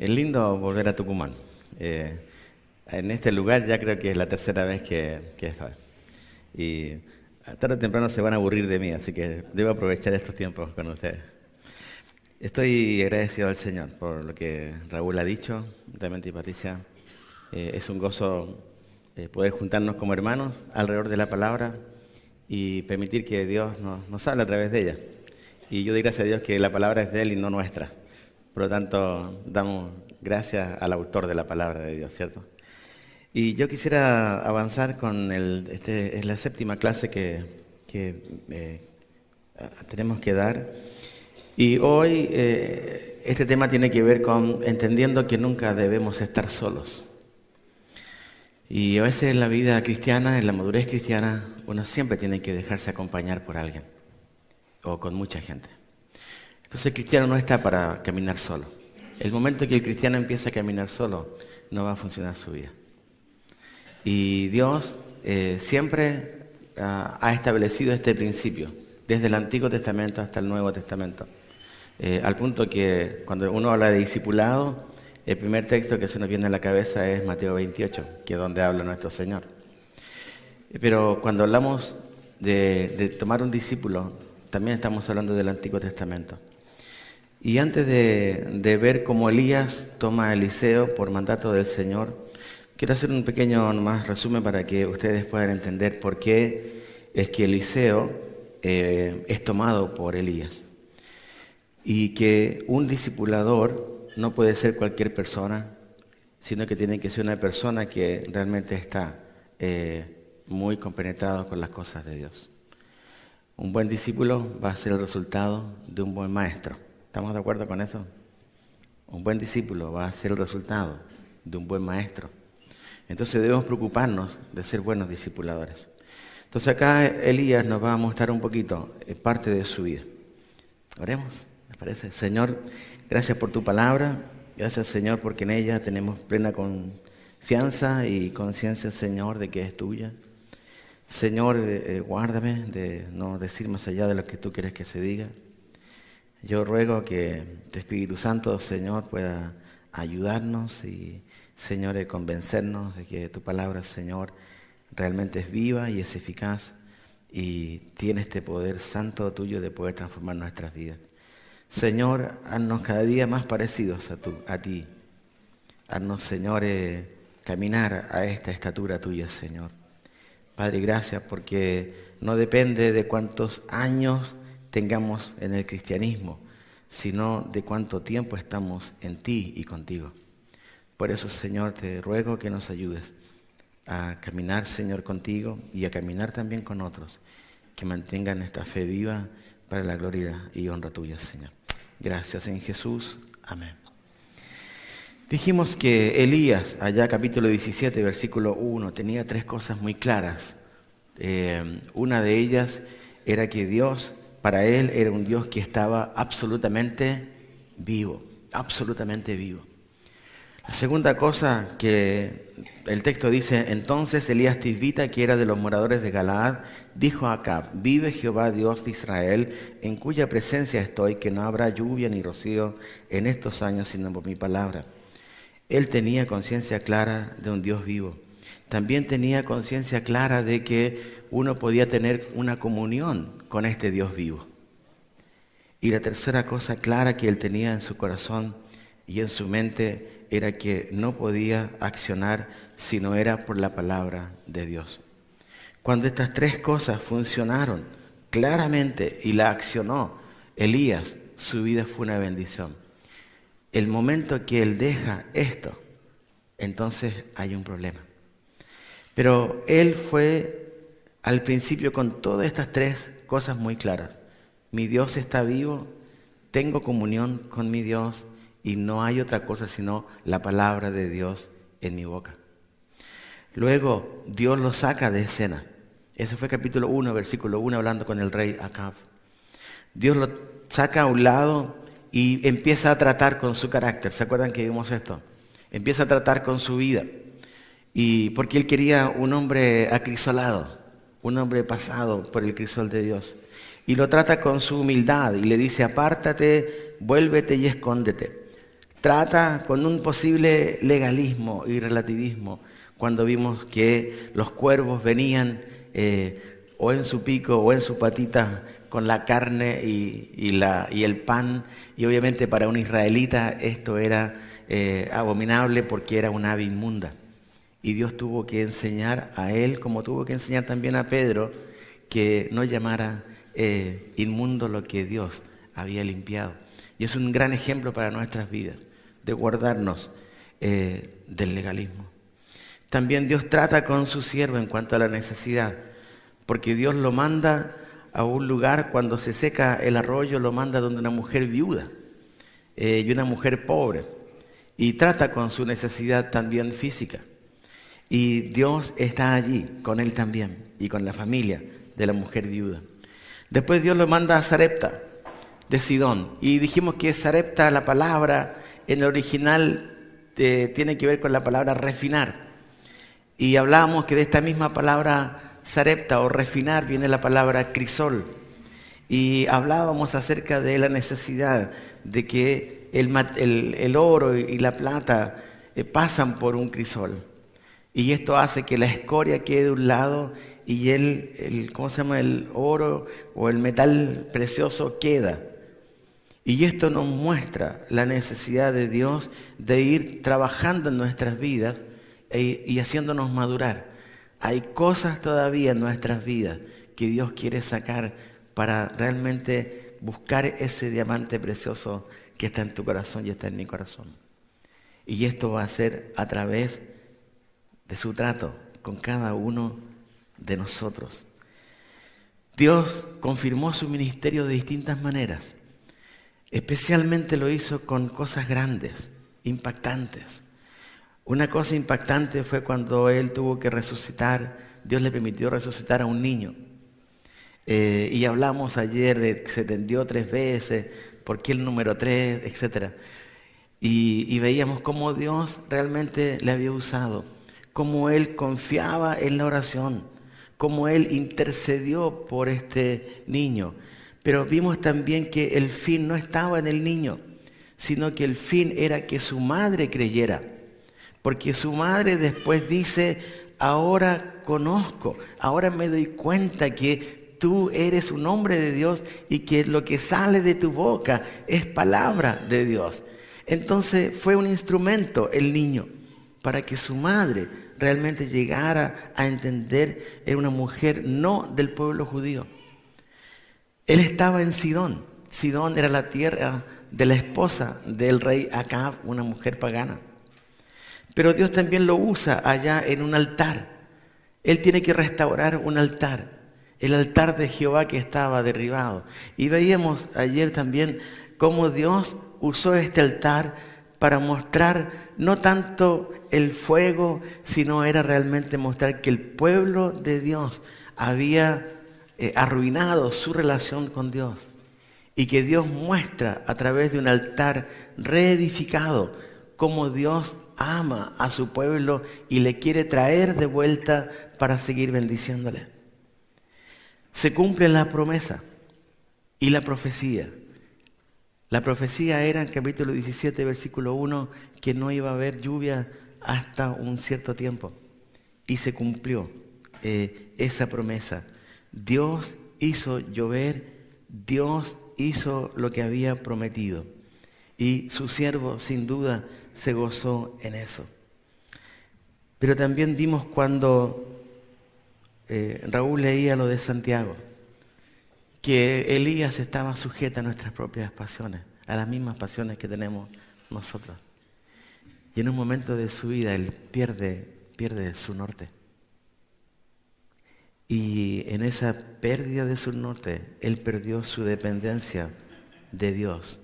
Es lindo volver a Tucumán. En este lugar ya creo que es la tercera vez que estoy. Y tarde o temprano se van a aburrir de mí, así que debo aprovechar estos tiempos con ustedes. Estoy agradecido al Señor por lo que Raúl ha dicho, realmente, y Patricia. Es un gozo poder juntarnos como hermanos alrededor de la palabra y permitir que Dios nos hable a través de ella. Y yo doy gracias a Dios que la palabra es de Él y no nuestra. Por lo tanto, damos gracias al autor de la palabra de Dios, ¿cierto? Y yo quisiera avanzar con es la séptima clase que tenemos que dar. Y hoy este tema tiene que ver con entendiendo que nunca debemos estar solos. Y a veces en la vida cristiana, en la madurez cristiana, uno siempre tiene que dejarse acompañar por alguien o con mucha gente. Entonces el cristiano no está para caminar solo. El momento que el cristiano empieza a caminar solo, no va a funcionar su vida. Y Dios siempre ha establecido este principio, desde el Antiguo Testamento hasta el Nuevo Testamento. Al punto que cuando uno habla de discipulado, el primer texto que se nos viene a la cabeza es Mateo 28, que es donde habla nuestro Señor. Pero cuando hablamos de tomar un discípulo, también estamos hablando del Antiguo Testamento. Y antes de ver cómo Elías toma a Eliseo por mandato del Señor, quiero hacer un pequeño nomás resumen para que ustedes puedan entender por qué es que Eliseo es tomado por Elías. Y que un discipulador no puede ser cualquier persona, sino que tiene que ser una persona que realmente está muy compenetrado con las cosas de Dios. Un buen discípulo va a ser el resultado de un buen maestro. ¿Estamos de acuerdo con eso? Un buen discípulo va a ser el resultado de un buen maestro. Entonces debemos preocuparnos de ser buenos discipuladores. Entonces acá Elías nos va a mostrar un poquito parte de su vida. Oremos, ¿les parece? Señor, gracias por tu palabra. Gracias, Señor, porque en ella tenemos plena confianza y conciencia, Señor, de que es tuya. Señor, guárdame de no decir más allá de lo que tú quieres que se diga. Yo ruego que tu Espíritu Santo, Señor, pueda ayudarnos y, Señor, convencernos de que tu palabra, Señor, realmente es viva y es eficaz y tiene este poder santo tuyo de poder transformar nuestras vidas. Señor, haznos cada día más parecidos a ti. Haznos, Señor, caminar a esta estatura tuya, Señor. Padre, gracias porque no depende de cuántos años tengamos en el cristianismo, sino de cuánto tiempo estamos en ti y contigo. Por eso, Señor, te ruego que nos ayudes a caminar, Señor, contigo y a caminar también con otros, que mantengan esta fe viva para la gloria y honra tuya, Señor. Gracias en Jesús. Amén. Dijimos que Elías, allá capítulo 17, versículo 1, tenía tres cosas muy claras. Una de ellas era que Dios, para él, era un Dios que estaba absolutamente vivo, absolutamente vivo. La segunda cosa que el texto dice, entonces Elías Tisbita, que era de los moradores de Galaad, dijo a Acab, vive Jehová Dios de Israel, en cuya presencia estoy, que no habrá lluvia ni rocío en estos años, sino por mi palabra. Él tenía conciencia clara de un Dios vivo. También tenía conciencia clara de que uno podía tener una comunión con este Dios vivo. Y la tercera cosa clara que él tenía en su corazón y en su mente era que no podía accionar si no era por la palabra de Dios. Cuando estas tres cosas funcionaron claramente y la accionó Elías, su vida fue una bendición. El momento que él deja esto, entonces hay un problema. Pero él fue al principio con todas estas tres cosas muy claras. Mi Dios está vivo, tengo comunión con mi Dios y no hay otra cosa sino la palabra de Dios en mi boca. Luego Dios lo saca de escena. Ese fue capítulo 1, versículo 1, hablando con el rey Acab. Dios lo saca a un lado y empieza a tratar con su carácter. ¿Se acuerdan que vimos esto? Empieza a tratar con su vida. Y porque él quería un hombre acrisolado, un hombre pasado por el crisol de Dios. Y lo trata con su humildad y le dice, apártate, vuélvete y escóndete. trata con un posible legalismo y relativismo cuando vimos que los cuervos venían o en su pico o en su patita con la carne y el pan, y obviamente para un israelita esto era abominable porque era un ave inmunda. Y Dios tuvo que enseñar a él, como tuvo que enseñar también a Pedro, que no llamara inmundo lo que Dios había limpiado. Y es un gran ejemplo para nuestras vidas, de guardarnos del legalismo. También Dios trata con su siervo en cuanto a la necesidad, porque Dios lo manda a un lugar cuando se seca el arroyo, lo manda donde una mujer viuda y una mujer pobre, y trata con su necesidad también física. Y Dios está allí con él también y con la familia de la mujer viuda. Después Dios lo manda a Sarepta de Sidón, y dijimos que Sarepta, la palabra en el original tiene que ver con la palabra refinar, y hablábamos que de esta misma palabra Sarepta o refinar viene la palabra crisol, y hablábamos acerca de la necesidad de que el oro y la plata pasan por un crisol, y esto hace que la escoria quede de un lado y ¿cómo se llama? El oro o el metal precioso queda. Y esto nos muestra la necesidad de Dios de ir trabajando en nuestras vidas y haciéndonos madurar. Hay cosas todavía en nuestras vidas que Dios quiere sacar para realmente buscar ese diamante precioso que está en tu corazón y está en mi corazón. Y esto va a ser a través de su trato con cada uno de nosotros. Dios confirmó su ministerio de distintas maneras. Especialmente lo hizo con cosas grandes, impactantes. Una cosa impactante fue cuando Él tuvo que resucitar, Dios le permitió resucitar a un niño. Y hablamos ayer de que se tendió 3 veces, por qué el número 3, etc. Y veíamos cómo Dios realmente le había usado, cómo Él confiaba en la oración, cómo Él intercedió por este niño. Pero vimos también que el fin no estaba en el niño, sino que el fin era que su madre creyera. Porque su madre después dice, ahora conozco, ahora me doy cuenta que tú eres un hombre de Dios y que lo que sale de tu boca es palabra de Dios. Entonces fue un instrumento el niño para que su madre realmente llegara a entender, era una mujer no del pueblo judío. Él estaba en Sidón. Sidón era la tierra de la esposa del rey Acab, una mujer pagana. Pero Dios también lo usa allá en un altar. Él tiene que restaurar un altar, el altar de Jehová que estaba derribado. Y veíamos ayer también cómo Dios usó este altar para mostrar no tanto el fuego, sino era realmente mostrar que el pueblo de Dios había arruinado su relación con Dios, y que Dios muestra a través de un altar reedificado cómo Dios ama a su pueblo y le quiere traer de vuelta para seguir bendiciéndole. Se cumple la promesa y la profecía. La profecía era en capítulo 17, versículo 1, que no iba a haber lluvia hasta un cierto tiempo. Y se cumplió esa promesa. Dios hizo llover, Dios hizo lo que había prometido. Y su siervo, sin duda, se gozó en eso. Pero también vimos cuando Raúl leía lo de Santiago, que Elías estaba sujeto a nuestras propias pasiones, a las mismas pasiones que tenemos nosotros. Y en un momento de su vida él pierde su norte. Y en esa pérdida de su norte, él perdió su dependencia de Dios.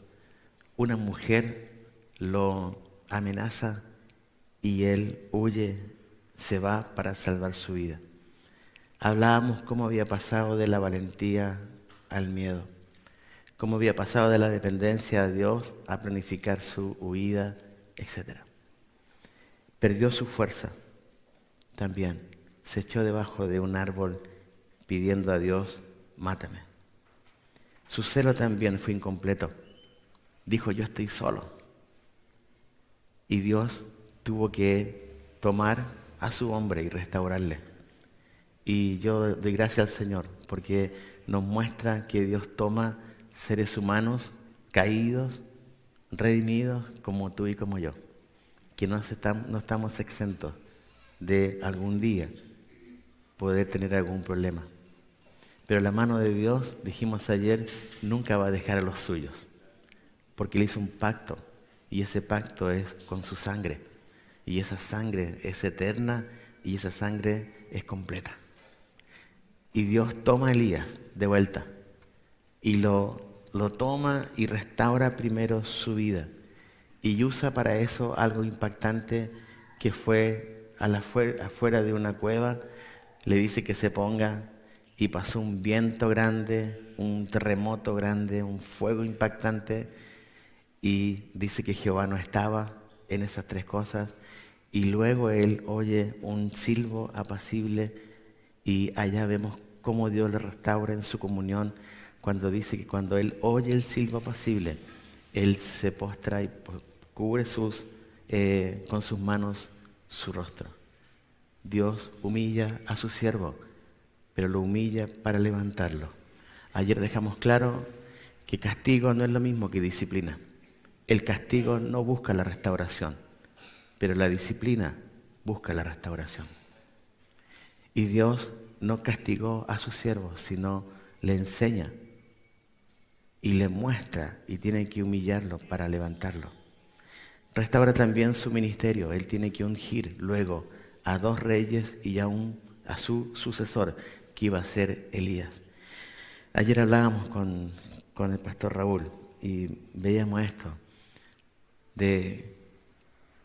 Una mujer lo amenaza y él huye, se va para salvar su vida. Hablábamos cómo había pasado de la valentía al miedo, cómo había pasado de la dependencia de Dios a planificar su huida, etc. Perdió su fuerza también. Se echó debajo de un árbol pidiendo a Dios, mátame. Su celo también fue incompleto. Dijo, yo estoy solo. Y Dios tuvo que tomar a su hombre y restaurarle. Y yo doy gracias al Señor porque nos muestra que Dios toma seres humanos caídos, redimidos, como tú y como yo, que no estamos exentos de algún día poder tener algún problema. Pero la mano de Dios, dijimos ayer, nunca va a dejar a los suyos, porque Él hizo un pacto, y ese pacto es con su sangre, y esa sangre es eterna, y esa sangre es completa. Y Dios toma a Elías de vuelta, y lo toma y restaura primero su vida, y usa para eso algo impactante que fue afuera de una cueva, le dice que se ponga, y pasó un viento grande, un terremoto grande, un fuego impactante, y dice que Jehová no estaba en esas tres cosas, y luego él oye un silbo apacible, y allá vemos cómo Dios le restaura en su comunión, cuando dice que cuando él oye el silbo apacible, él se postra y cubre con sus manos su rostro. Dios humilla a su siervo, pero lo humilla para levantarlo. Ayer dejamos claro que castigo no es lo mismo que disciplina. El castigo no busca la restauración, pero la disciplina busca la restauración. Y Dios no castigó a su siervo, sino le enseña y le muestra, y tiene que humillarlo para levantarlo. Restaura también su ministerio. Él tiene que ungir luego a 2 reyes y a su sucesor, que iba a ser Elías. Ayer hablábamos con el pastor Raúl y veíamos esto, de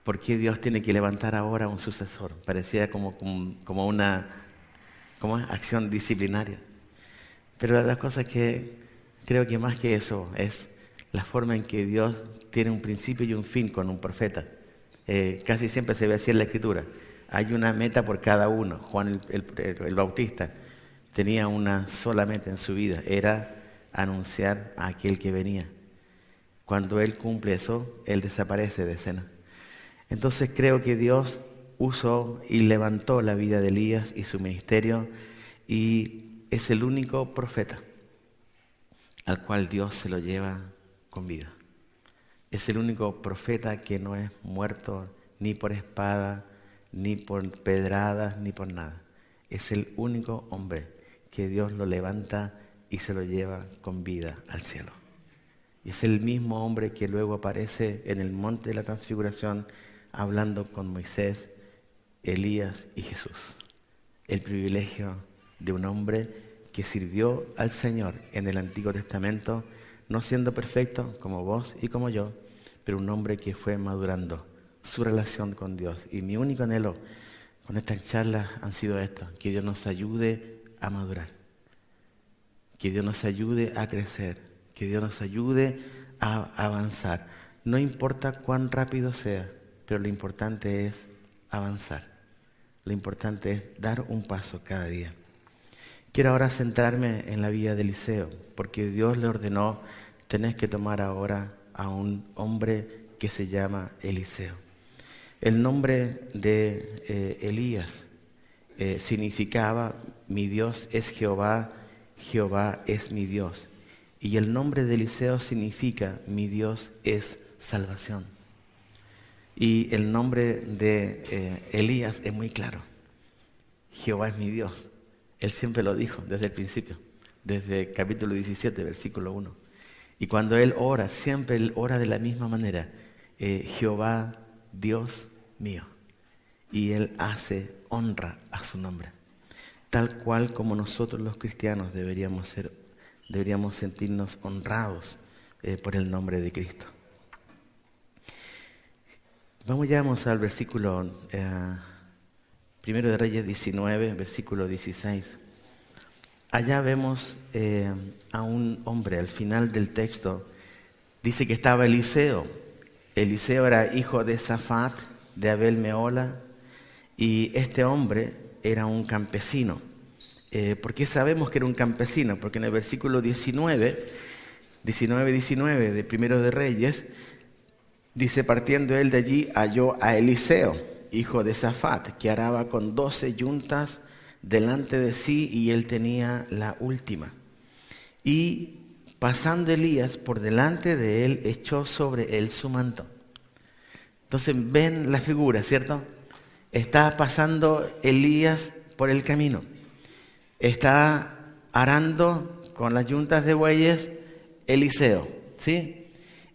por qué Dios tiene que levantar ahora un sucesor. Parecía como una acción disciplinaria. Pero la cosa es que creo que más que eso es la forma en que Dios tiene un principio y un fin con un profeta. Casi siempre se ve así en la Escritura. Hay una meta por cada uno. Juan el Bautista tenía una sola meta en su vida, era anunciar a aquel que venía. Cuando él cumple eso, él desaparece de escena. Entonces creo que Dios usó y levantó la vida de Elías y su ministerio, y es el único profeta al cual Dios se lo lleva con vida. Es el único profeta que no es muerto ni por espada, ni por pedradas, ni por nada. Es el único hombre que Dios lo levanta y se lo lleva con vida al cielo. Y es el mismo hombre que luego aparece en el monte de la transfiguración hablando con Moisés, Elías y Jesús. El privilegio de un hombre que sirvió al Señor en el Antiguo Testamento, no siendo perfecto como vos y como yo, pero un hombre que fue madurando su relación con Dios. Y mi único anhelo con estas charlas han sido estos: que Dios nos ayude a madurar, que Dios nos ayude a crecer, que Dios nos ayude a avanzar. No importa cuán rápido sea, pero lo importante es avanzar. Lo importante es dar un paso cada día. Quiero ahora centrarme en la vida de Eliseo, porque Dios le ordenó: tenés que tomar ahora a un hombre que se llama Eliseo. El nombre de Elías significaba: mi Dios es Jehová, Jehová es mi Dios. Y el nombre de Eliseo significa: mi Dios es salvación. Y el nombre de Elías es muy claro: Jehová es mi Dios. Él siempre lo dijo desde el principio, desde capítulo 17, versículo 1. Y cuando él ora, siempre él ora de la misma manera: Jehová, Dios mío. Y él hace honra a su nombre, tal cual como nosotros los cristianos deberíamos sentirnos honrados por el nombre de Cristo. Vamos al versículo 1 de Reyes 19, versículo 16. Allá vemos a un hombre, al final del texto, dice que estaba Eliseo. Eliseo era hijo de Safat, de Abel Meola, y este hombre era un campesino. ¿Por qué sabemos que era un campesino? Porque en el versículo 19 de 1 de Reyes, Dice, partiendo él de allí, halló a Eliseo, hijo de Safat, que araba con 12 yuntas delante de sí, y él tenía la última. Y pasando Elías por delante de él, echó sobre él su manto. Entonces ven la figura, ¿cierto? Está pasando Elías por el camino. Está arando con las yuntas de bueyes Eliseo, ¿sí?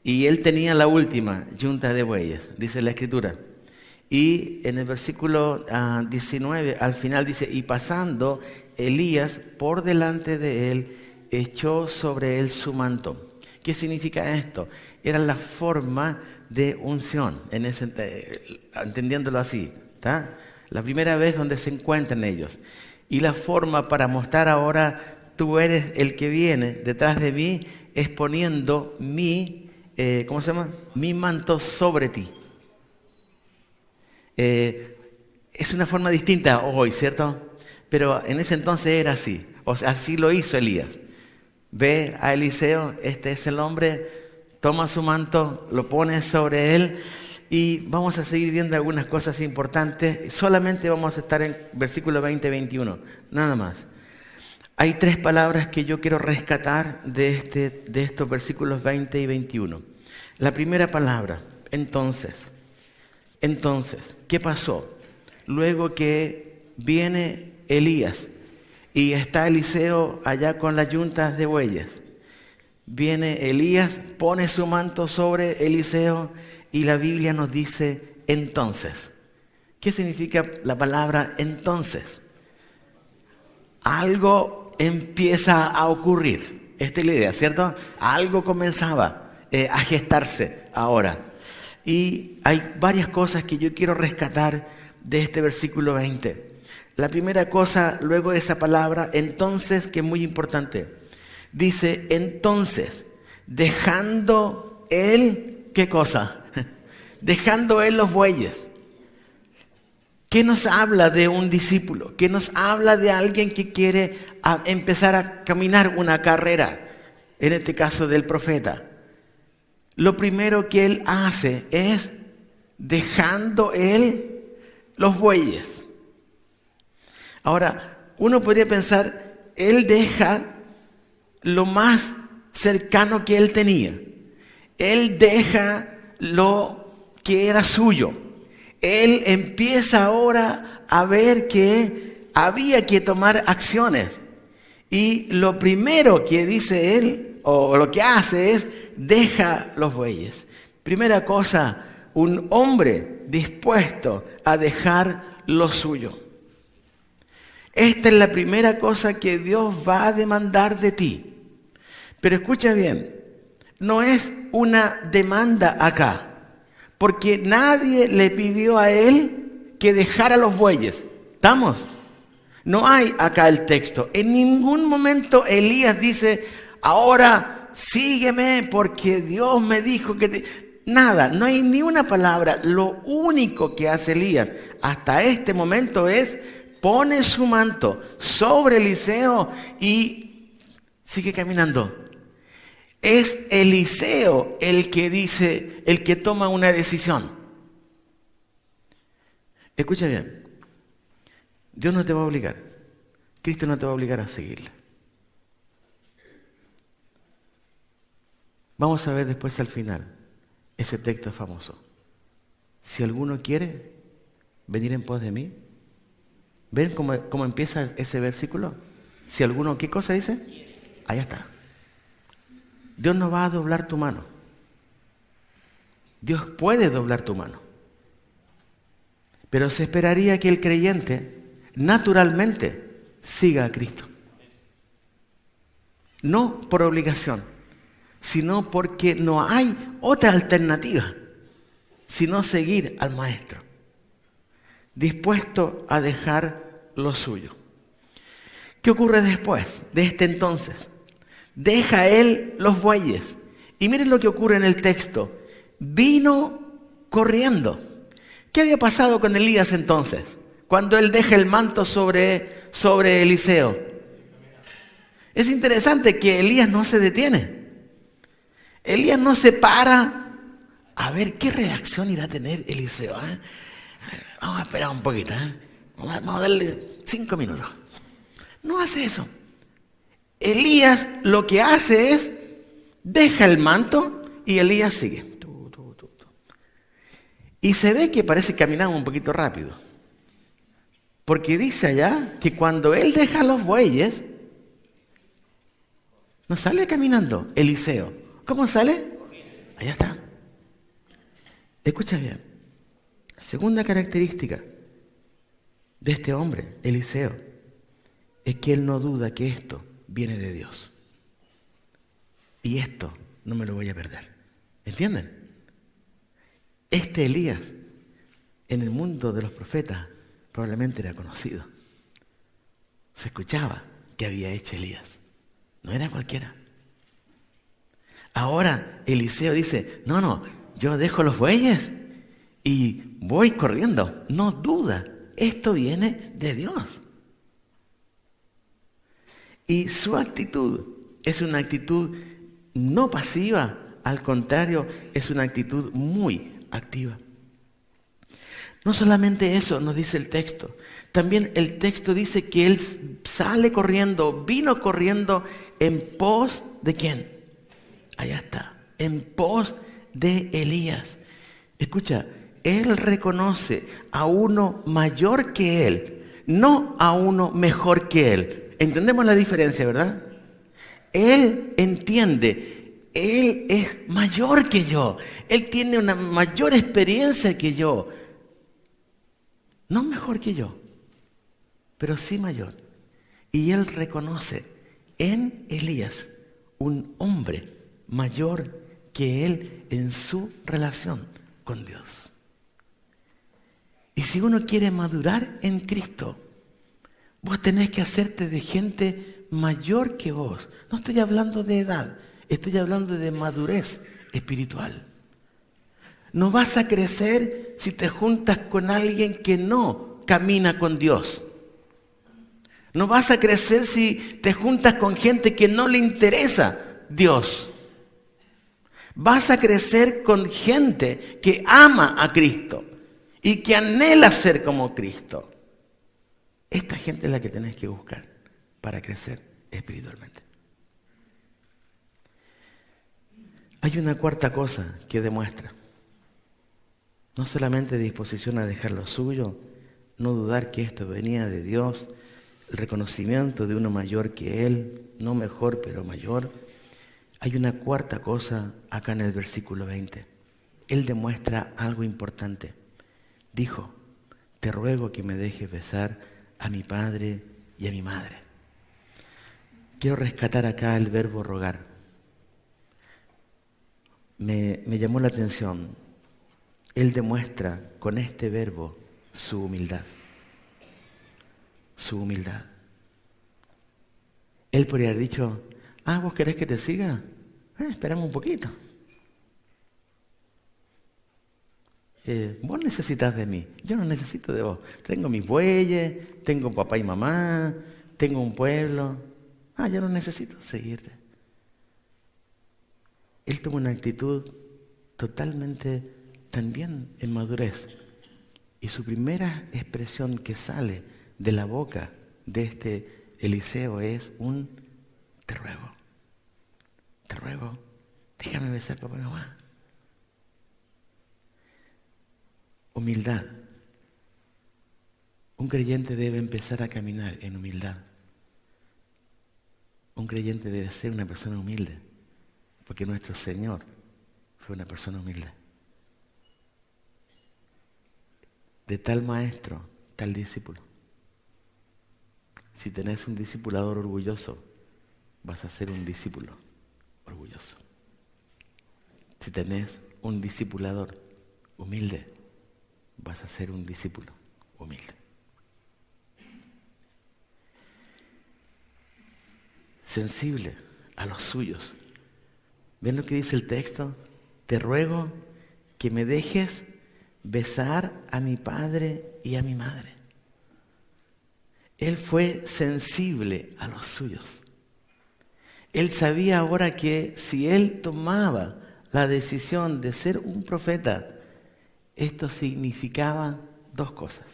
Y él tenía la última yunta de bueyes, dice la Escritura. Y en el versículo 19, al final dice, y pasando Elías por delante de él, echó sobre él su manto. ¿Qué significa esto? Era la forma de unción, entendiéndolo así, ¿tá? La primera vez donde se encuentran ellos. Y la forma para mostrar ahora, tú eres el que viene detrás de mí, es poniendo mi manto sobre ti. Es una forma distinta hoy, ¿cierto? Pero en ese entonces era así. O sea, así lo hizo Elías. Ve a Eliseo, este es el hombre, toma su manto, lo pone sobre él, y vamos a seguir viendo algunas cosas importantes. Solamente vamos a estar en versículo 20-21, nada más. Hay 3 palabras que yo quiero rescatar de estos versículos 20 y 21. La primera palabra, entonces. Entonces, ¿qué pasó? Luego que viene Elías y está Eliseo allá con las yuntas de bueyes. Viene Elías, pone su manto sobre Eliseo y la Biblia nos dice entonces. ¿Qué significa la palabra entonces? Algo empieza a ocurrir. Esta es la idea, ¿cierto? Algo comenzaba a gestarse ahora. Y hay varias cosas que yo quiero rescatar de este versículo 20. La primera cosa, luego de esa palabra, entonces, que es muy importante. Dice, entonces, dejando él, ¿qué cosa? Dejando él los bueyes. ¿Qué nos habla de un discípulo? ¿Qué nos habla de alguien que quiere empezar a caminar una carrera? En este caso del profeta. Lo primero que él hace es dejando él los bueyes. Ahora, uno podría pensar, él deja lo más cercano que él tenía. Él deja lo que era suyo. Él empieza ahora a ver que había que tomar acciones. Y lo primero que dice él, o lo que hace es, deja los bueyes. Primera cosa, un hombre dispuesto a dejar lo suyo. Esta es la primera cosa que Dios va a demandar de ti. Pero escucha bien, no es una demanda acá, porque nadie le pidió a él que dejara los bueyes. ¿Estamos? No hay acá el texto. En ningún momento Elías dice, ahora sígueme porque Dios me dijo que... Nada, no hay ni una palabra. Lo único que hace Elías hasta este momento es pone su manto sobre Eliseo y sigue caminando. Es Eliseo el que dice, el que toma una decisión. Escucha bien, Dios no te va a obligar, Cristo no te va a obligar a seguirle. Vamos a ver después al final ese texto famoso. Si alguno quiere venir en pos de mí, ¿ven cómo empieza ese versículo? Si alguno, ¿qué cosa dice? Ahí está. Dios no va a doblar tu mano. Dios puede doblar tu mano. Pero se esperaría que el creyente naturalmente siga a Cristo. No por obligación, sino porque no hay otra alternativa, sino seguir al Maestro, dispuesto a dejar lo suyo. ¿Qué ocurre después de este entonces? Deja él los bueyes. Y miren lo que ocurre en el texto. Vino corriendo. ¿Qué había pasado con Elías entonces? Cuando él deja el manto sobre Eliseo. Es interesante que Elías no se detiene. Elías no se para a ver qué reacción irá a tener Eliseo. Vamos a esperar un poquito. Vamos a darle 5 minutos. No hace eso. Elías lo que hace es, deja el manto y Elías sigue. Y se ve que parece caminar un poquito rápido. Porque dice allá que cuando él deja los bueyes, no sale caminando Eliseo. ¿Cómo sale? Allá está. Escucha bien. Segunda característica de este hombre, Eliseo, es que él no duda que esto viene de Dios. Y esto no me lo voy a perder. ¿Entienden? Este Elías, en el mundo de los profetas, probablemente era conocido. Se escuchaba que había hecho Elías. No era cualquiera. Ahora Eliseo dice, no, yo dejo los bueyes y voy corriendo. No duda, esto viene de Dios. Y su actitud es una actitud no pasiva, al contrario, es una actitud muy activa. No solamente eso nos dice el texto, también el texto dice que él sale corriendo, vino corriendo en pos de ¿quién? Allá está, en pos de Elías. Escucha, él reconoce a uno mayor que él, no a uno mejor que él. ¿Entendemos la diferencia, verdad? Él entiende. Él es mayor que yo. Él tiene una mayor experiencia que yo. No mejor que yo, pero sí mayor. Y él reconoce en Elías un hombre mayor que él en su relación con Dios. Y si uno quiere madurar en Cristo, vos tenés que hacerte de gente mayor que vos. No estoy hablando de edad. Estoy hablando de madurez espiritual. No vas a crecer si te juntas con alguien que no camina con Dios. No vas a crecer si te juntas con gente que no le interesa Dios. Vas a crecer con gente que ama a Cristo y que anhela ser como Cristo. Esta gente es la que tenés que buscar para crecer espiritualmente. Hay una cuarta cosa que demuestra. No solamente disposición a dejar lo suyo, no dudar que esto venía de Dios, el reconocimiento de uno mayor que él, no mejor pero mayor. Hay una cuarta cosa acá en el versículo 20. Él demuestra algo importante. Dijo, te ruego que me dejes besar a mi padre y a mi madre. Quiero rescatar acá el verbo rogar. Me llamó la atención. Él demuestra con este verbo su humildad. Su humildad. Él podría haber dicho, ¿vos querés que te siga? Esperamos un poquito. Vos necesitas de mí, yo no necesito de vos. Tengo mis bueyes, tengo papá y mamá, tengo un pueblo. Yo no necesito seguirte. Él tuvo una actitud totalmente también en madurez. Y su primera expresión que sale de la boca de este Eliseo es un te ruego, déjame besar papá y mamá. Humildad. Un creyente debe empezar a caminar en humildad. Un creyente debe ser una persona humilde. Porque nuestro Señor fue una persona humilde. De tal maestro, tal discípulo. Si tenés un discipulador orgulloso, vas a ser un discípulo orgulloso. Si tenés un discipulador humilde, vas a ser un discípulo humilde. Sensible a los suyos. ¿Ven lo que dice el texto? Te ruego que me dejes besar a mi padre y a mi madre. Él fue sensible a los suyos. Él sabía ahora que si él tomaba la decisión de ser un profeta, esto significaba dos cosas.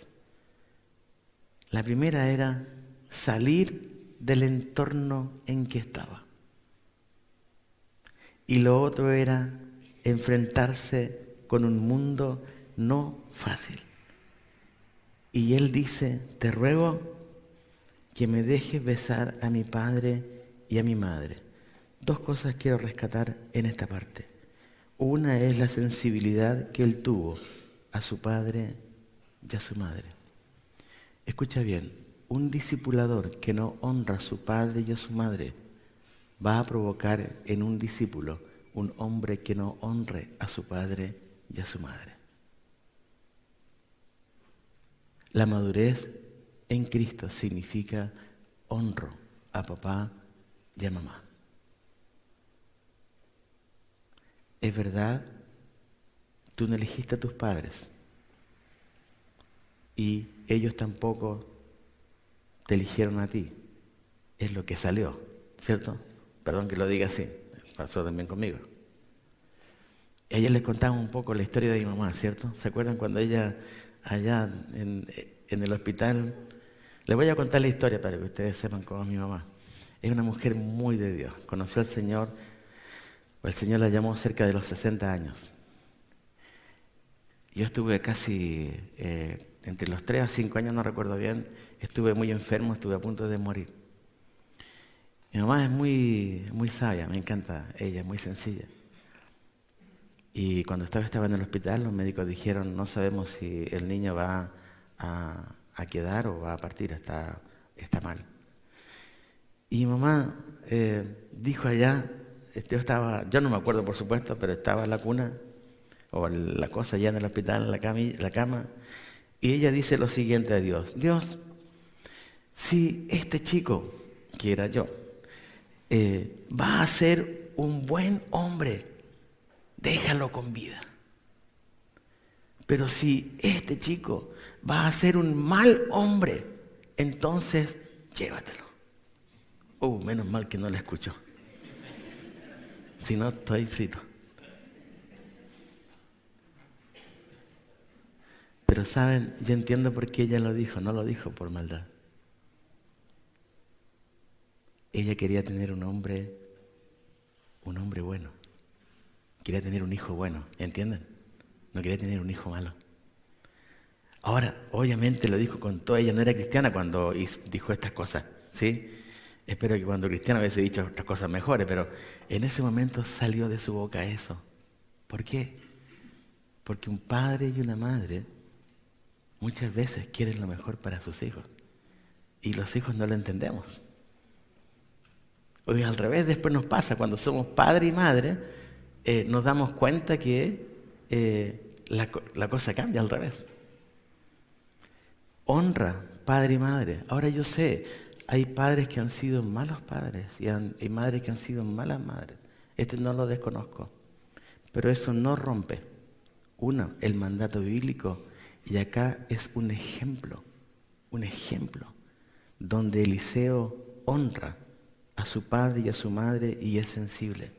La primera era salir del entorno en que estaba. Y lo otro era enfrentarse con un mundo no fácil. Y él dice, te ruego que me dejes besar a mi padre y a mi madre. Dos cosas quiero rescatar en esta parte. Una es la sensibilidad que él tuvo a su padre y a su madre. Escucha bien, un discipulador que no honra a su padre y a su madre va a provocar en un discípulo un hombre que no honre a su padre y a su madre. La madurez en Cristo significa honro a papá y a mamá. Es verdad, tú no elegiste a tus padres y ellos tampoco te eligieron a ti. Es lo que salió, ¿cierto? Perdón que lo diga así, pasó también conmigo. Y ayer les contaba un poco la historia de mi mamá, ¿cierto? ¿Se acuerdan cuando ella allá en el hospital? Les voy a contar la historia para que ustedes sepan cómo es mi mamá. Es una mujer muy de Dios. Conoció al Señor, o el Señor la llamó cerca de los 60 años. Yo estuve casi entre los 3 a 5 años, no recuerdo bien, estuve muy enfermo, estuve a punto de morir. Mi mamá es muy sabia, me encanta ella, es muy sencilla. Y cuando estaba en el hospital, los médicos dijeron, no sabemos si el niño va a quedar o va a partir, está mal. Y mi mamá dijo allá, yo no me acuerdo por supuesto, pero estaba en la cuna, o la cosa allá en el hospital, en la cama, y ella dice lo siguiente a Dios: Dios, si este chico, que era yo, va a ser un buen hombre, déjalo con vida. Pero si este chico va a ser un mal hombre, entonces llévatelo. Menos mal que no la escuchó. Si no, estoy frito. Pero saben, yo entiendo por qué ella lo dijo, no lo dijo por maldad. Ella quería tener un hombre bueno. Quería tener un hijo bueno, ¿entienden? No quería tener un hijo malo. Ahora, obviamente lo dijo con todo, ella no era cristiana cuando dijo estas cosas, ¿sí? Espero que cuando cristiana hubiese dicho otras cosas mejores, pero en ese momento salió de su boca eso. ¿Por qué? Porque un padre y una madre muchas veces quieren lo mejor para sus hijos y los hijos no lo entendemos. Hoy al revés después nos pasa, cuando somos padre y madre, nos damos cuenta que la cosa cambia al revés. Honra, padre y madre. Ahora yo sé, hay padres que han sido malos padres y hay madres que han sido malas madres. No lo desconozco. Pero eso no rompe, el mandato bíblico. Y acá es un ejemplo, donde Eliseo honra a su padre y a su madre y es sensible.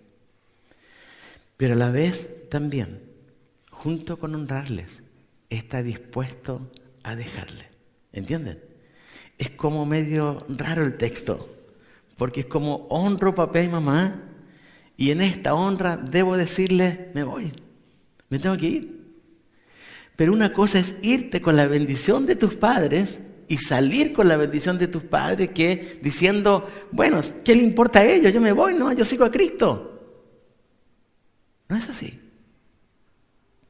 Pero a la vez también, junto con honrarles, está dispuesto a dejarle. ¿Entienden? Es como medio raro el texto, porque es como honro papá y mamá, y en esta honra debo decirle, me voy, me tengo que ir. Pero una cosa es irte con la bendición de tus padres y salir con la bendición de tus padres que diciendo, bueno, ¿qué le importa a ellos? Yo me voy, no, yo sigo a Cristo. No es así.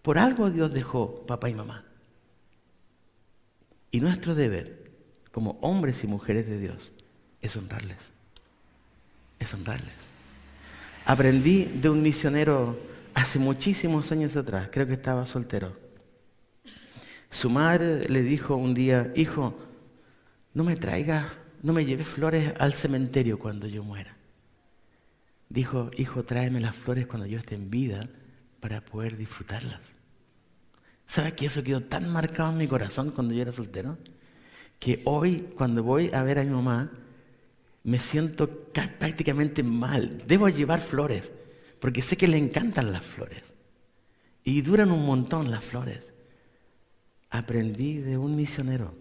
Por algo Dios dejó papá y mamá. Y nuestro deber, como hombres y mujeres de Dios, es honrarles. Es honrarles. Aprendí de un misionero hace muchísimos años atrás, creo que estaba soltero. Su madre le dijo un día, hijo, no me lleves flores al cementerio cuando yo muera. Dijo, hijo, tráeme las flores cuando yo esté en vida para poder disfrutarlas. ¿Sabes que eso quedó tan marcado en mi corazón cuando yo era soltero? Que hoy, cuando voy a ver a mi mamá, me siento prácticamente mal. Debo llevar flores, porque sé que le encantan las flores y duran un montón las flores. Aprendí de un misionero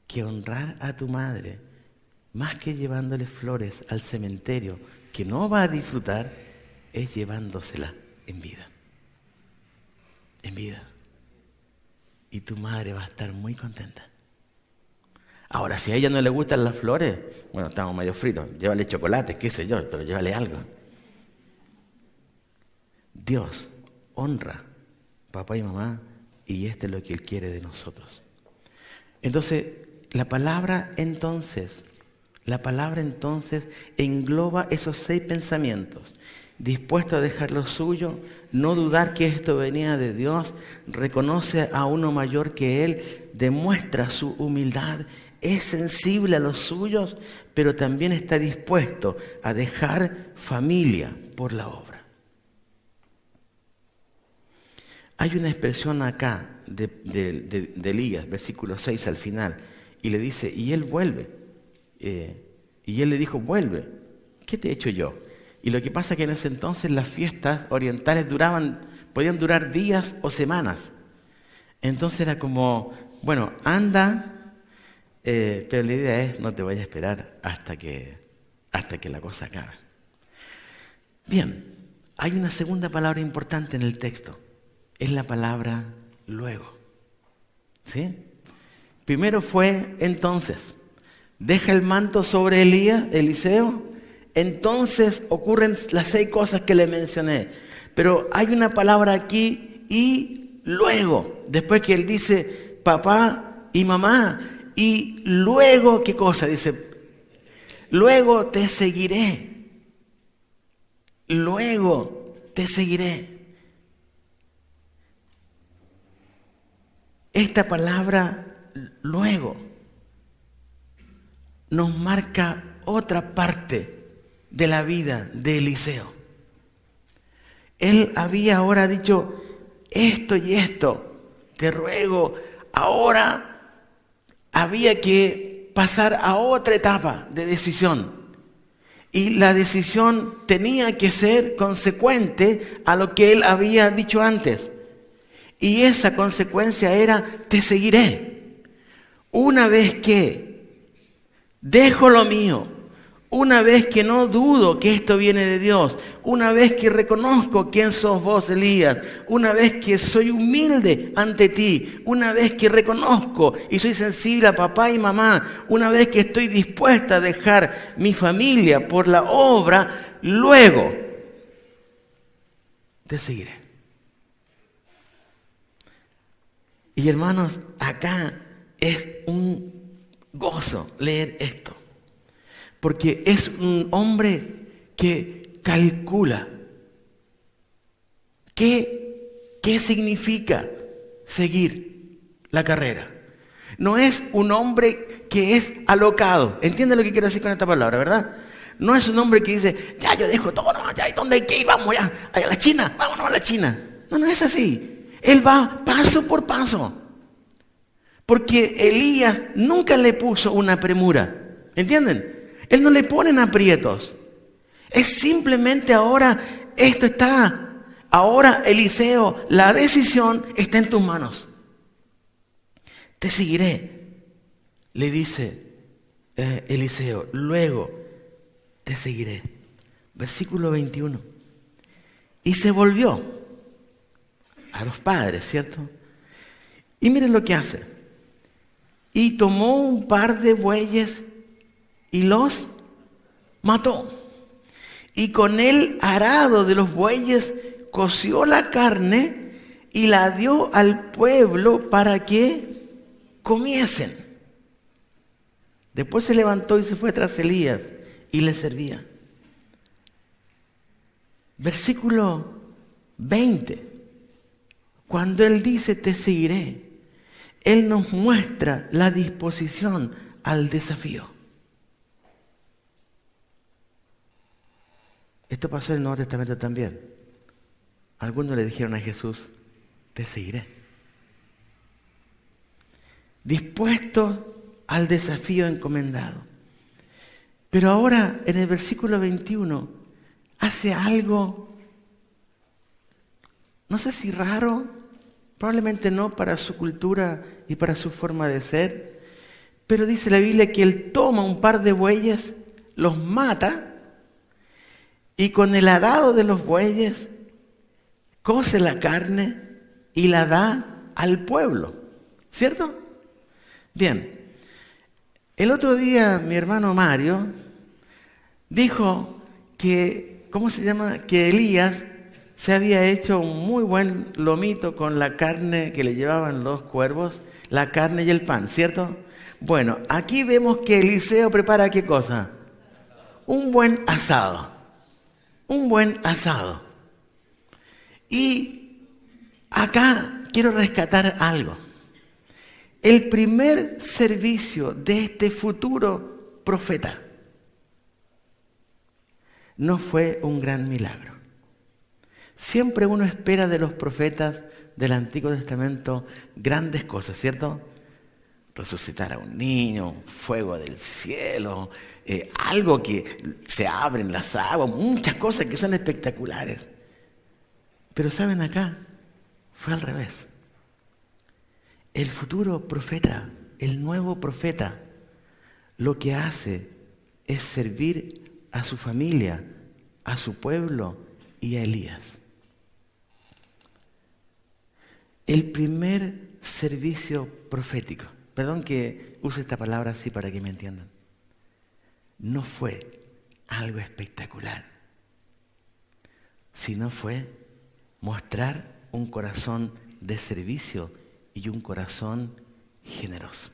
que honrar a tu madre, más que llevándole flores al cementerio, que no va a disfrutar, es llevándosela en vida. En vida. Y tu madre va a estar muy contenta. Ahora, si a ella no le gustan las flores, bueno, estamos medio fritos, llévale chocolate, qué sé yo, pero llévale algo. Dios honra papá y mamá, y esto es lo que Él quiere de nosotros. Entonces, la palabra entonces engloba esos 6 pensamientos. Dispuesto a dejar lo suyo, no dudar que esto venía de Dios, reconoce a uno mayor que Él, demuestra su humildad, es sensible a los suyos, pero también está dispuesto a dejar familia por la obra. Hay una expresión acá de Elías, versículo 6 al final, y le dice, y él vuelve. Y él le dijo, vuelve. ¿Qué te he hecho yo? Y lo que pasa es que en ese entonces las fiestas orientales podían durar días o semanas. Entonces era como, bueno, anda, pero la idea es, no te vayas a esperar hasta que la cosa acabe. Bien, hay una segunda palabra importante en el texto. Es la palabra luego. ¿Sí? Primero fue entonces. Deja el manto sobre Eliseo. Entonces ocurren las 6 cosas que le mencioné. Pero hay una palabra aquí, y luego. Después que él dice papá y mamá. Y luego, ¿qué cosa? Dice, luego te seguiré. Luego te seguiré. Esta palabra luego nos marca otra parte de la vida de Eliseo. Él había ahora dicho esto y esto, te ruego. Ahora había que pasar a otra etapa de decisión. Y la decisión tenía que ser consecuente a lo que él había dicho antes. Y esa consecuencia era, te seguiré. Una vez que dejo lo mío, una vez que no dudo que esto viene de Dios, una vez que reconozco quién sos vos, Elías, una vez que soy humilde ante ti, una vez que reconozco y soy sensible a papá y mamá, una vez que estoy dispuesta a dejar mi familia por la obra, luego te seguiré. Y hermanos, acá es un gozo leer esto. Porque es un hombre que calcula qué significa seguir la carrera. No es un hombre que es alocado. ¿Entienden lo que quiero decir con esta palabra, verdad? No es un hombre que dice, ya yo dejo todo, no, ya, ¿dónde hay que ir? Vamos ya, a la China, vámonos a la China. No, no es así. Él va paso por paso. Porque Elías nunca le puso una premura. ¿Entienden? Él no le pone en aprietos. Es simplemente ahora, esto está. Ahora, Eliseo, la decisión está en tus manos. Te seguiré, le dice Eliseo. Luego te seguiré. Versículo 21. Y se volvió a los padres, ¿cierto? Y miren lo que hace. Y tomó un par de bueyes y los mató. Y con el arado de los bueyes coció la carne y la dio al pueblo para que comiesen. Después se levantó y se fue tras Elías y le servía. Versículo 20. Cuando él dice te seguiré, él nos muestra la disposición al desafío. Esto pasó en el Nuevo Testamento también. Algunos le dijeron a Jesús, te seguiré. Dispuesto al desafío encomendado. Pero ahora en el versículo 21 hace algo no sé si raro, probablemente no para su cultura y para su forma de ser, pero dice la Biblia que él toma un par de bueyes, los mata y con el arado de los bueyes cose la carne y la da al pueblo, ¿cierto? Bien, el otro día mi hermano Mario dijo que, que Elías se había hecho un muy buen lomito con la carne que le llevaban los cuervos, la carne y el pan, ¿cierto? Bueno, aquí vemos que Eliseo prepara ¿qué cosa? Un buen asado. Un buen asado. Y acá quiero rescatar algo. El primer servicio de este futuro profeta no fue un gran milagro. Siempre uno espera de los profetas del Antiguo Testamento grandes cosas, ¿cierto? Resucitar a un niño, fuego del cielo, algo que se abren las aguas, muchas cosas que son espectaculares. Pero ¿saben acá? Fue al revés. El futuro profeta, el nuevo profeta, lo que hace es servir a su familia, a su pueblo y a Elías. El primer servicio profético, perdón que use esta palabra así para que me entiendan, no fue algo espectacular, sino fue mostrar un corazón de servicio y un corazón generoso.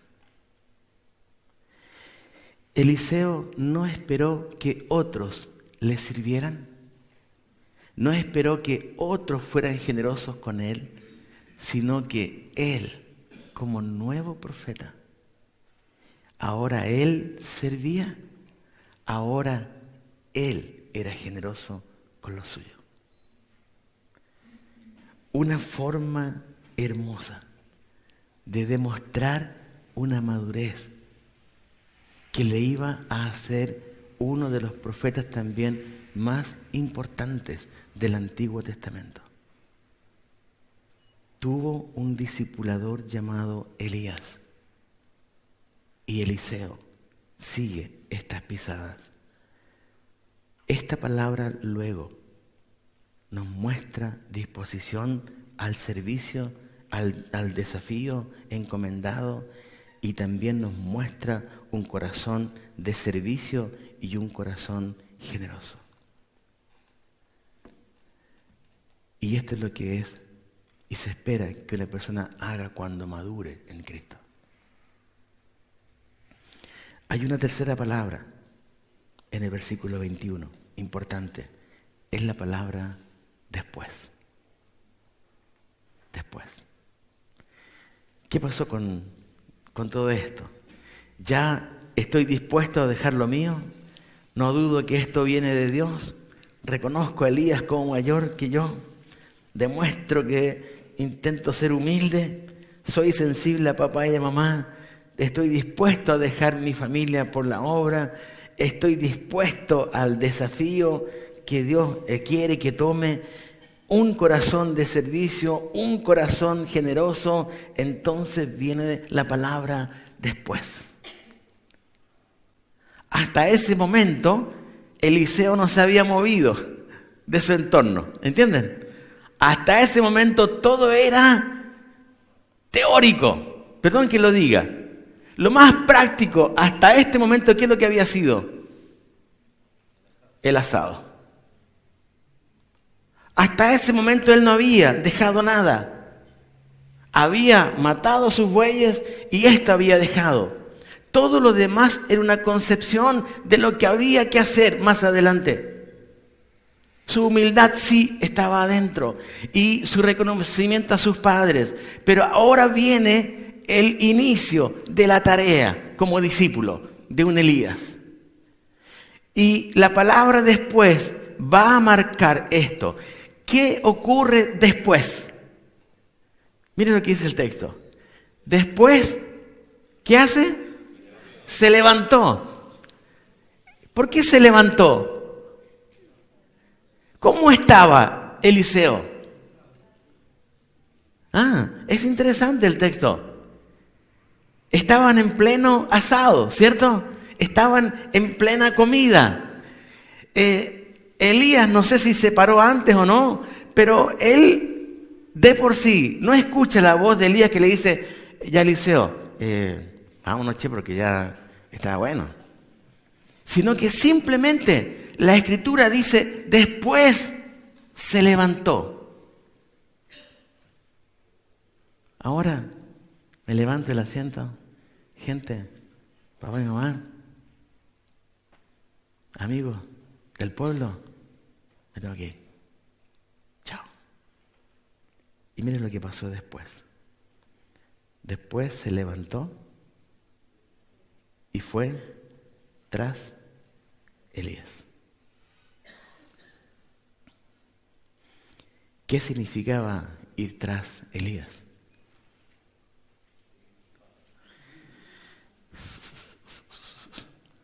Eliseo no esperó que otros le sirvieran, no esperó que otros fueran generosos con él, sino que él, como nuevo profeta, ahora él servía, ahora él era generoso con lo suyo. Una forma hermosa de demostrar una madurez que le iba a hacer uno de los profetas también más importantes del Antiguo Testamento. Tuvo un discipulador llamado Elías y Eliseo sigue estas pisadas. Esta palabra luego nos muestra disposición al servicio, al desafío encomendado, y también nos muestra un corazón de servicio y un corazón generoso. Y esto es lo que es y se espera que una persona haga cuando madure en Cristo. Hay una tercera palabra en el versículo 21, importante. Es la palabra después. Después. ¿Qué pasó con todo esto? ¿Ya estoy dispuesto a dejar lo mío? No dudo que esto viene de Dios. Reconozco a Elías como mayor que yo. Demuestro que intento ser humilde. Soy sensible a papá y a mamá. Estoy dispuesto a dejar mi familia por la obra. Estoy dispuesto al desafío que Dios quiere que tome. Un corazón de servicio, un corazón generoso. Entonces viene la palabra después. Hasta ese momento, Eliseo no se había movido de su entorno. ¿Entienden? Hasta ese momento todo era teórico. Perdón que lo diga. Lo más práctico hasta este momento, ¿qué es lo que había sido? El asado. Hasta ese momento él no había dejado nada. Había matado sus bueyes y esto había dejado. Todo lo demás era una concepción de lo que había que hacer más adelante. Su humildad sí estaba adentro y su reconocimiento a sus padres. Pero ahora viene el inicio de la tarea como discípulo de un Elías. Y la palabra después va a marcar esto. ¿Qué ocurre después? Miren lo que dice el texto. Después, ¿qué hace? Se levantó. ¿Por qué se levantó? ¿Cómo estaba Eliseo? Es interesante el texto. Estaban en pleno asado, ¿cierto? Estaban en plena comida. Elías, no sé si se paró antes o no, pero él de por sí no escucha la voz de Elías que le dice, ya Eliseo, vámonos, che, porque ya está bueno. Sino que simplemente la Escritura dice, después se levantó. Ahora me levanto el asiento. Gente, papá y mamá, amigos del pueblo, me tengo que ir. Chao. Y miren lo que pasó después. Después se levantó y fue tras Elías. ¿Qué significaba ir tras Elías?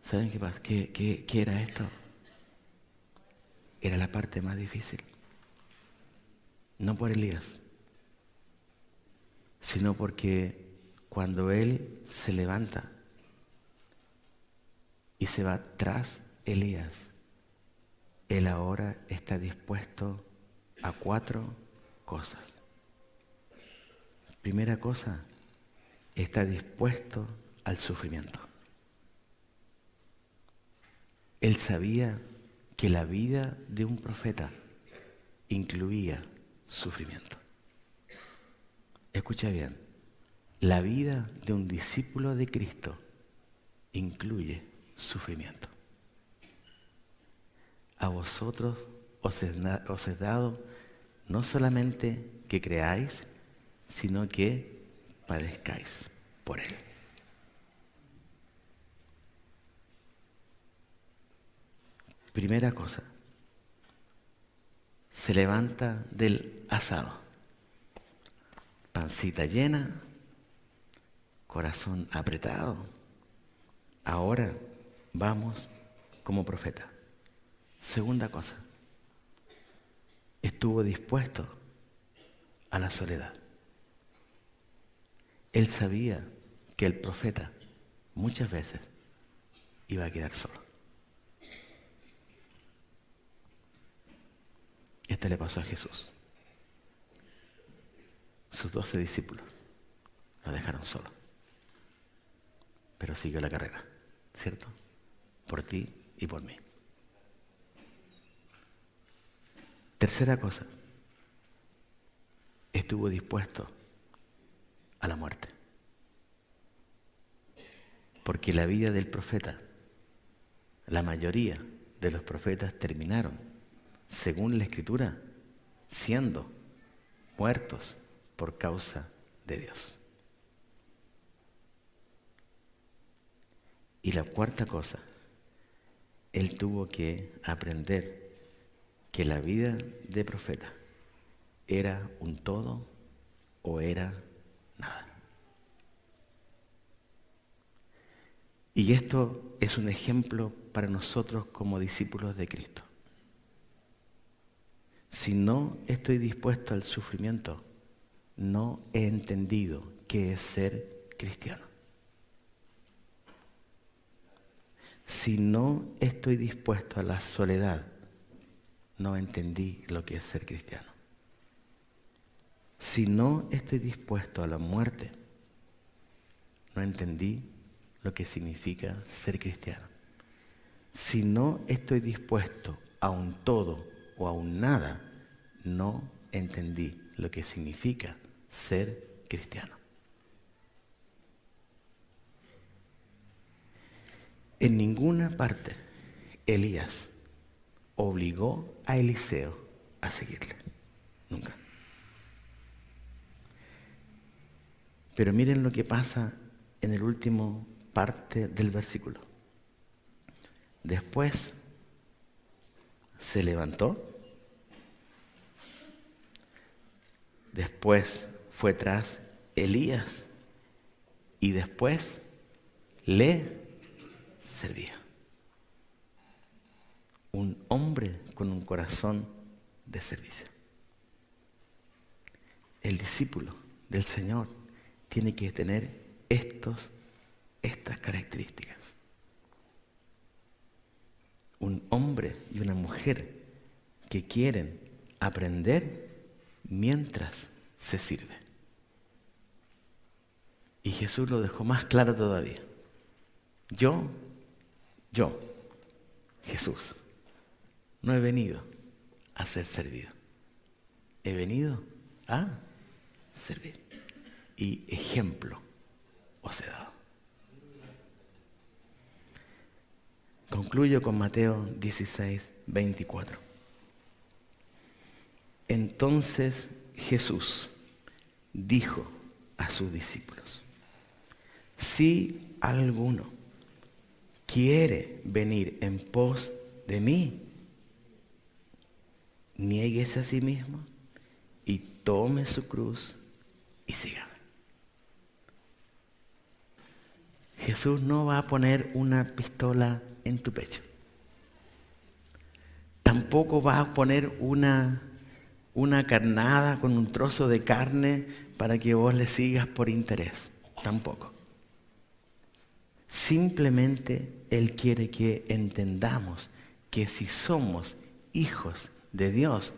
¿Saben qué pasa? ¿Qué era esto? Era la parte más difícil. No por Elías, sino porque cuando él se levanta y se va tras Elías, él ahora está dispuesto a 4 cosas. Primera cosa, está dispuesto al sufrimiento. Él sabía que la vida de un profeta incluía sufrimiento. Escucha bien, la vida de un discípulo de Cristo incluye sufrimiento. A vosotros os es dado no solamente que creáis, sino que padezcáis por Él. Primera cosa, se levanta del asado, pancita llena, corazón apretado. Ahora vamos como profeta. Segunda cosa, estuvo dispuesto a la soledad. Él sabía que el profeta muchas veces iba a quedar solo. Esto le pasó a Jesús. Sus 12 discípulos lo dejaron solo. Pero siguió la carrera, ¿cierto? Por ti y por mí. Tercera cosa, estuvo dispuesto a la muerte. Porque la vida del profeta, la mayoría de los profetas terminaron, según la Escritura, siendo muertos por causa de Dios. Y la cuarta cosa, él tuvo que aprender que la vida de profeta era un todo o era nada. Y esto es un ejemplo para nosotros como discípulos de Cristo. Si no estoy dispuesto al sufrimiento, no he entendido qué es ser cristiano. Si no estoy dispuesto a la soledad, no entendí lo que es ser cristiano. Si no estoy dispuesto a la muerte, no entendí lo que significa ser cristiano. Si no estoy dispuesto a un todo o a un nada, no entendí lo que significa ser cristiano. En ninguna parte Elías obligó a Eliseo a seguirle. Nunca. Pero miren lo que pasa en el último parte del versículo. Después se levantó, después fue tras Elías y después le servía. Un hombre con un corazón de servicio. El discípulo del Señor tiene que tener estas características. Un hombre y una mujer que quieren aprender mientras se sirve. Y Jesús lo dejó más claro todavía. Yo, Jesús, no he venido a ser servido. He venido a servir. Y ejemplo os he dado. Concluyo con Mateo 16, 24. Entonces Jesús dijo a sus discípulos: si alguno quiere venir en pos de mí, niéguese a sí mismo y tome su cruz y sígame. Jesús no va a poner una pistola en tu pecho. Tampoco va a poner una carnada con un trozo de carne para que vos le sigas por interés. Tampoco. Simplemente Él quiere que entendamos que si somos hijos de Dios,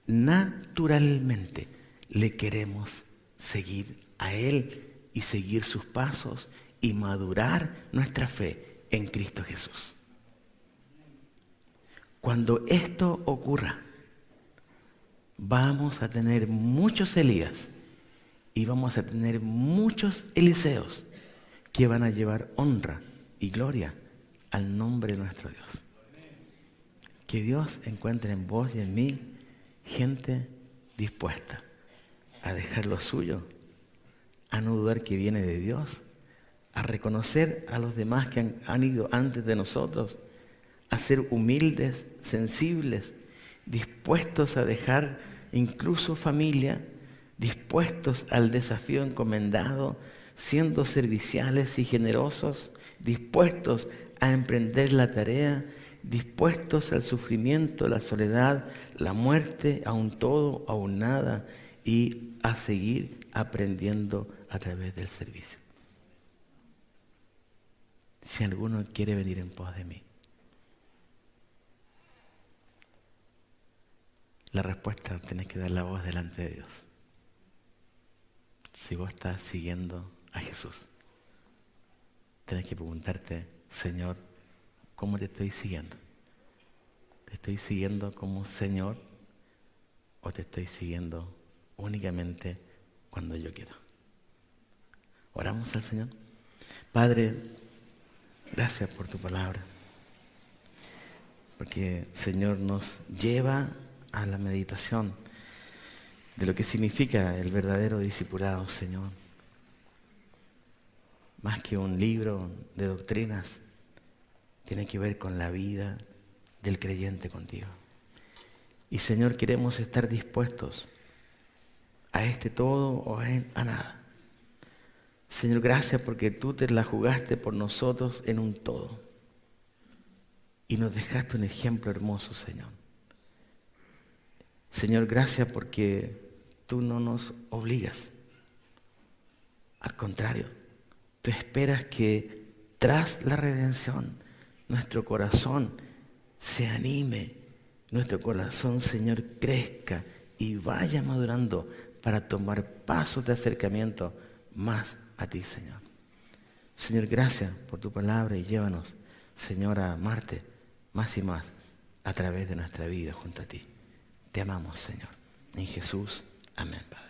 naturalmente le queremos seguir a Él y seguir sus pasos y madurar nuestra fe en Cristo Jesús. Cuando esto ocurra, vamos a tener muchos Elías y vamos a tener muchos Eliseos que van a llevar honra y gloria al nombre de nuestro Dios. Que Dios encuentre en vos y en mí gente dispuesta a dejar lo suyo, a no dudar que viene de Dios, a reconocer a los demás que han ido antes de nosotros, a ser humildes, sensibles, dispuestos a dejar incluso familia, dispuestos al desafío encomendado, siendo serviciales y generosos, dispuestos a emprender la tarea, dispuestos al sufrimiento, la soledad, la muerte, a un todo, a un nada, y a seguir aprendiendo a través del servicio. Si alguno quiere venir en pos de mí, la respuesta tenés que dar la voz delante de Dios. Si vos estás siguiendo a Jesús, tenés que preguntarte: Señor, ¿cómo te estoy siguiendo? ¿Te estoy siguiendo como Señor o te estoy siguiendo únicamente cuando yo quiero? Oramos al Señor. Padre, gracias por tu palabra, porque, Señor, nos lleva a la meditación de lo que significa el verdadero discipulado, Señor. Más que un libro de doctrinas, tiene que ver con la vida del creyente contigo. Y, Señor, queremos estar dispuestos a este todo o a nada. Señor, gracias porque tú te la jugaste por nosotros en un todo. Y nos dejaste un ejemplo hermoso, Señor. Señor, gracias porque tú no nos obligas. Al contrario, tú esperas que tras la redención nuestro corazón se anime, nuestro corazón, Señor, crezca y vaya madurando para tomar pasos de acercamiento más a ti, Señor. Señor, gracias por tu palabra y llévanos, Señor, a amarte más y más a través de nuestra vida junto a ti. Te amamos, Señor. En Jesús, amén, Padre.